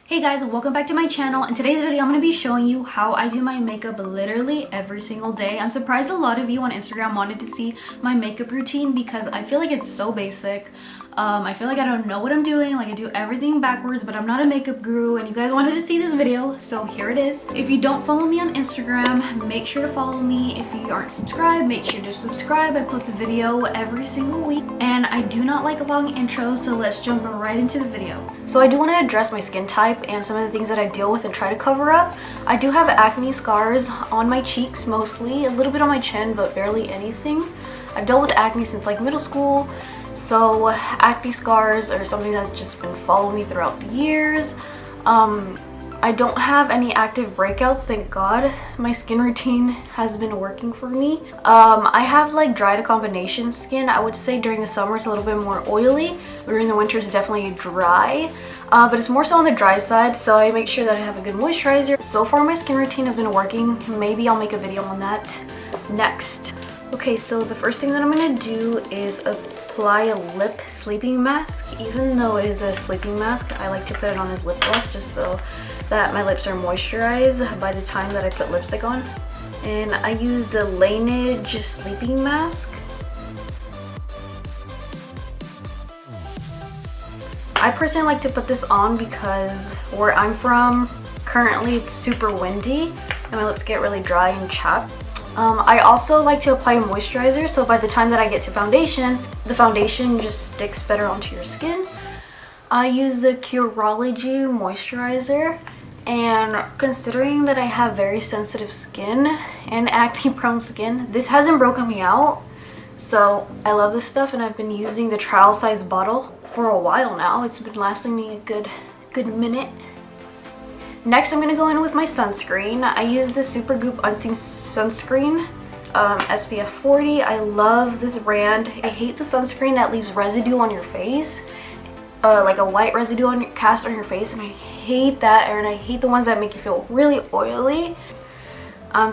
Hey guys, welcome back to my channel. In today's video, I'm going to be showing you how I do my makeup literally every single day. I'm surprised a lot of you on Instagram wanted to see my makeup routine because I feel like it's so basic. I feel like I don't know what I'm doing, like I do everything backwards, but I'm not a makeup guru and you guys wanted to see this video, so here it is. If you don't follow me on Instagram, make sure to follow me. If you aren't subscribed, make sure to subscribe. I post a video every single week and I do not like long intros, so let's jump right into the video. So I do want to address my skin type and some of the things that I deal with and try to cover up. I do have acne scars on my cheeks mostly, a little bit on my chin, but barely anything. I've dealt with acne since like middle school, so acne scars are something that's just been following me throughout the years. I don't have any active breakouts, thank God. My skin routine has been working for me. I have like dry to combination skin. I would say during the summer it's a little bit more oily, but during the winter it's definitely dry. But it's more so on the dry side, so I make sure that I have a good moisturizer. So far my skin routine has been working. Maybe I'll make a video on that next. Okay, so the first thing that I'm gonna do is apply a lip sleeping mask. Even though it is a sleeping mask, I like to put it on as lip gloss just so that my lips are moisturized by the time that I put lipstick on. And I use the Laneige sleeping mask. I personally like to put this on because where I'm from, currently it's super windy and my lips get really dry and chapped. I also like to apply a moisturizer, so by the time that I get to foundation, the foundation just sticks better onto your skin. I use the Curology moisturizer, and considering that I have very sensitive skin and acne prone skin, this hasn't broken me out. So I love this stuff and I've been using the trial size bottle for a while now. It's been lasting me a good minute. Next, I'm going to go in with my sunscreen. I use the Supergoop Unseen Sunscreen, SPF 40. I love this brand. I hate the sunscreen that leaves residue on your face, like a white residue cast on your face, and I hate that, and I hate the ones that make you feel really oily.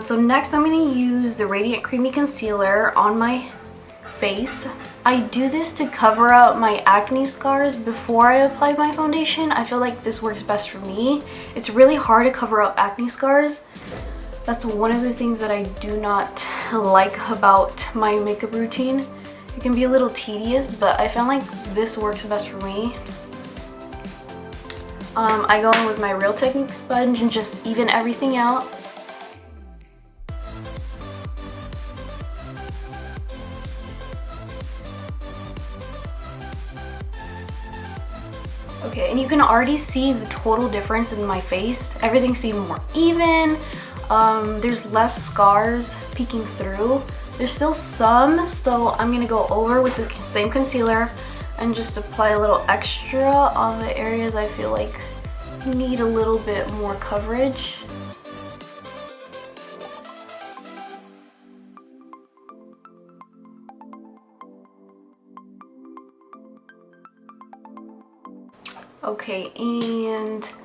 So next, I'm going to use the Radiant Creamy Concealer on my face. I do this to cover up my acne scars before I apply my foundation. I feel like this works best for me. It's really hard to cover up acne scars. That's one of the things that I do not like about my makeup routine. It can be a little tedious, but I found like this works best for me. I go in with my Real Technique sponge and just even everything out. Okay, and you can already see the total difference in my face. Everything seemed more even. There's less scars peeking through. There's still some, so I'm gonna go over with the same concealer and just apply a little extra on the areas I feel like need a little bit more coverage.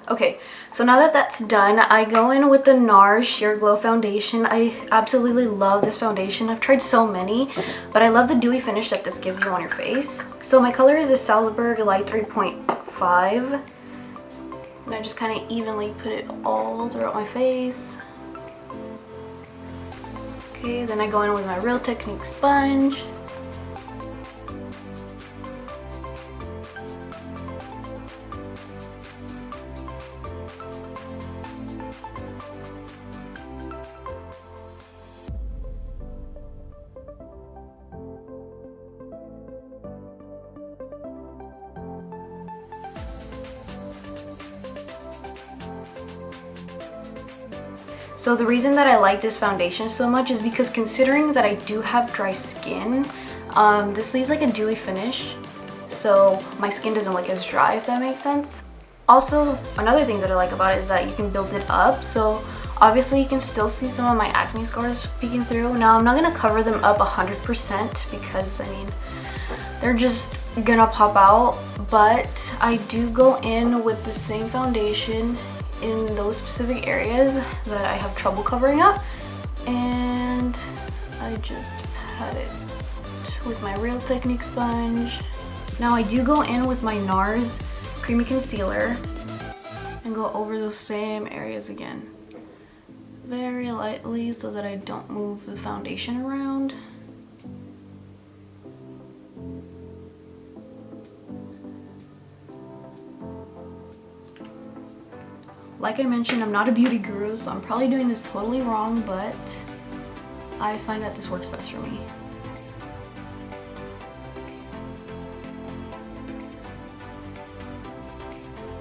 Okay, so now that that's done, I go in with the NARS Sheer Glow Foundation. I absolutely love this foundation. I've tried so many, but I love the dewy finish that this gives you on your face. So my color is a Salzburg Light 3.5, and I just kind of evenly put it all throughout my face. Okay, then I go in with my Real Technique sponge. So the reason that I like this foundation so much is because considering that I do have dry skin, this leaves like a dewy finish, so my skin doesn't look as dry, if that makes sense. Also, another thing that I like about it is that you can build it up, so obviously you can still see some of my acne scars peeking through. Now I'm not going to cover them up 100% because I mean they're just gonna pop out, but I do go in with the same foundation in those specific areas that I have trouble covering up, and I just pat it with my Real Technique sponge. Now I do go in with my NARS Creamy Concealer and and go over those same areas again. Very lightly so that I don't move the foundation around. Like I mentioned, I'm not a beauty guru, so I'm probably doing this totally wrong, but I find that this works best for me.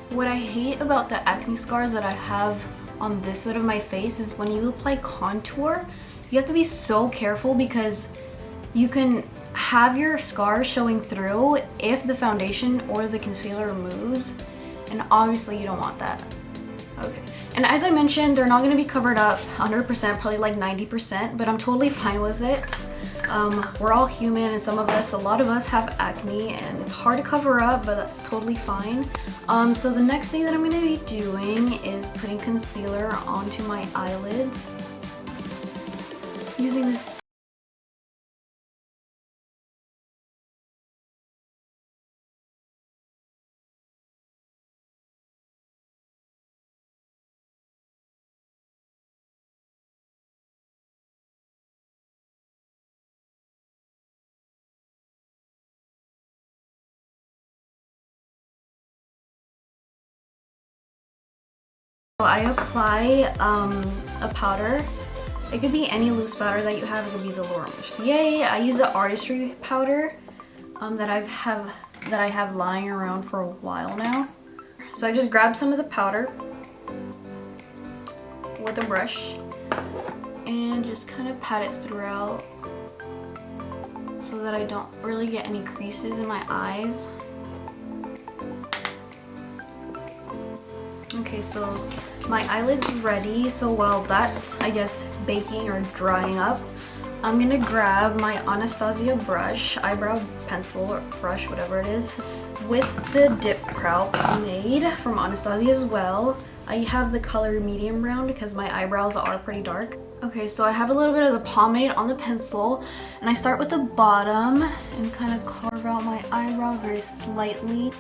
What I hate about the acne scars that I have on this side of my face is when you apply contour, you have to be so careful because you can have your scars showing through if the foundation or the concealer removes, and obviously you don't want that. Okay, and as I mentioned, they're not going to be covered up 100%, probably like 90%, but I'm totally fine with it. We're all human, and a lot of us have acne, and it's hard to cover up, but that's totally fine. So the next thing that I'm going to be doing is putting concealer onto my eyelids using this. I apply a powder. It could be any loose powder that you have. It could be the Laura Mercier. I use the Artistry powder that I have lying around for a while now. So I just grab some of the powder with a brush and just kind of pat it throughout so that I don't really get any creases in my eyes. Okay, so my eyelid's ready, so while that's, I guess, baking or drying up, I'm gonna grab my Anastasia brush, eyebrow pencil or brush, whatever it is, with the Dip Brow pomade from Anastasia as well. I have the color medium brown because my eyebrows are pretty dark. Okay, so I have a little bit of the pomade on the pencil, and I start with the bottom and kind of carve out my eyebrow very slightly.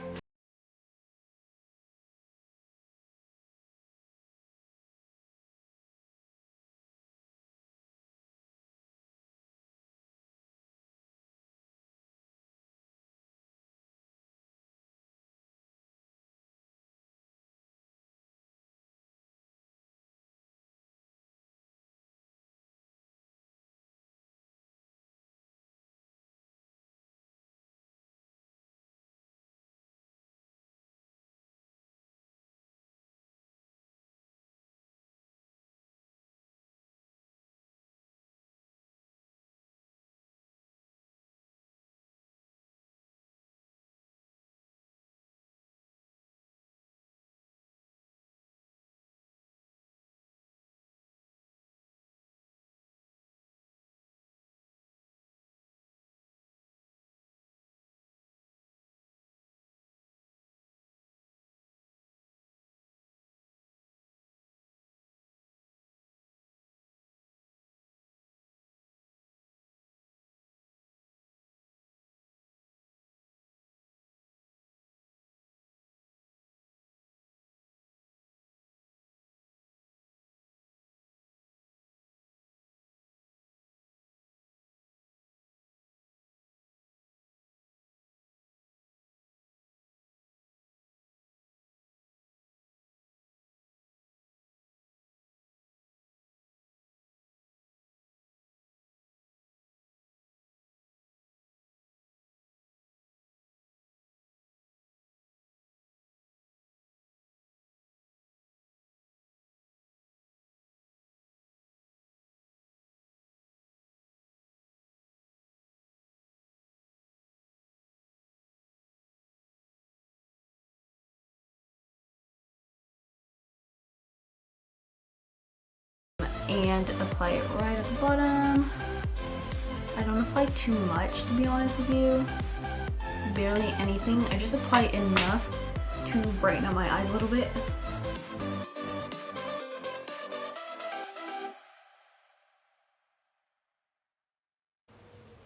And apply it right at the bottom. I don't apply too much, to be honest with you. Barely anything. I just apply enough to brighten up my eyes a little bit.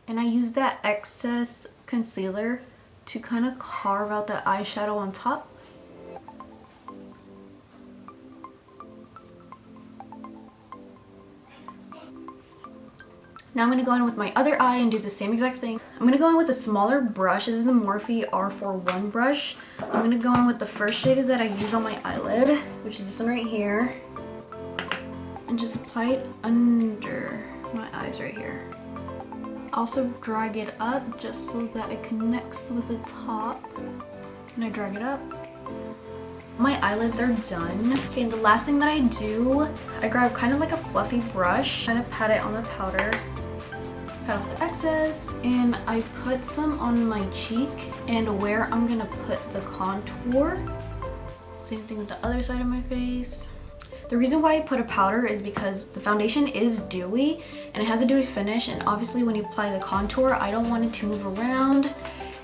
And I use that excess concealer to kind of carve out the eyeshadow on top. Now I'm going to go in with my other eye and do the same exact thing. I'm going to go in with a smaller brush. This is the Morphe R41 brush. I'm going to go in with the first shade that I use on my eyelid, which is this one right here. And just apply it under my eyes right here. Also drag it up just so that it connects with the top. And I drag it up. My eyelids are done. Okay, and the last thing that I do, I grab kind of like a fluffy brush, kind of pat it on the powder. Pat off the excess, and I put some on my cheek and where I'm gonna put the contour. Same thing with the other side of my face. The reason why I put a powder is because the foundation is dewy and it has a dewy finish, and obviously when you apply the contour, I don't want it to move around.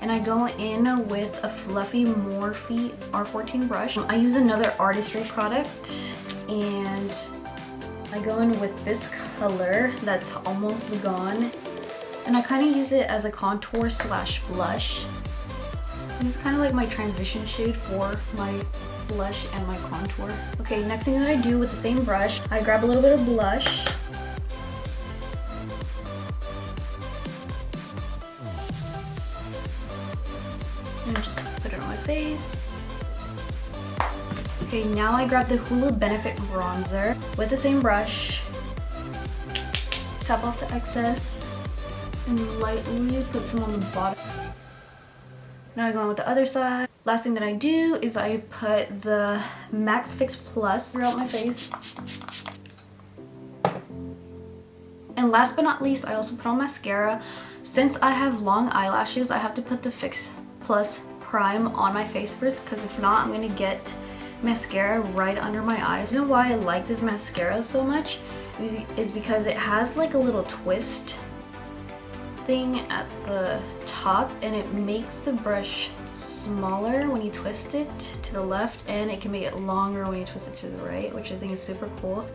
And I go in with a fluffy Morphe R14 brush. I use another Artistry product, and I go in with this color that's almost gone. And I kind of use it as a contour slash blush. This is kind of like my transition shade for my blush and my contour. Okay, next thing that I do with the same brush, I grab a little bit of blush. And just put it on my face. Okay, now I grab the Hulu Benefit bronzer with the same brush. Tap off the excess and lightly put some on the bottom. Now I go on with the other side. Last thing that I do is I put the Max Fix Plus throughout my face. And last but not least, I also put on mascara. Since I have long eyelashes, I have to put the Fix Plus Prime on my face first, because if not, I'm gonna get mascara right under my eyes. The reason why I like this mascara so much is because it has like a little twist thing at the top, and it makes the brush smaller when you twist it to the left, and it can make it longer when you twist it to the right, which I think is super cool.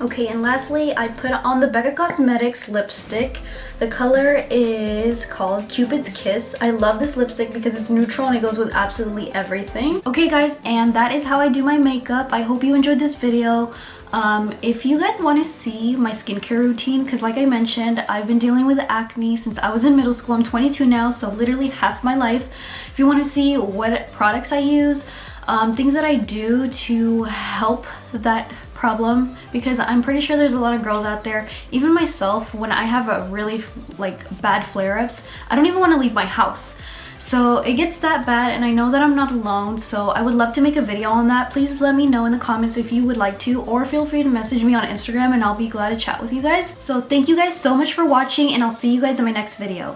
Okay, and lastly, I put on the Becca Cosmetics lipstick. The color is called Cupid's Kiss. I love this lipstick because it's neutral and it goes with absolutely everything. Okay guys, and that is how I do my makeup. I hope you enjoyed this video. If you guys want to see my skincare routine, because like I mentioned, I've been dealing with acne since I was in middle school. I'm 22 now, so literally half my life. If you want to see what products I use, things that I do to help that problem, because I'm pretty sure there's a lot of girls out there, even myself, when I have a really like bad flare-ups, I don't even want to leave my house. So it gets that bad, and I know that I'm not alone, so I would love to make a video on that. Please let me know in the comments if you would like to, or feel free to message me on Instagram and I'll be glad to chat with you guys. So thank you guys so much for watching, and I'll see you guys in my next video.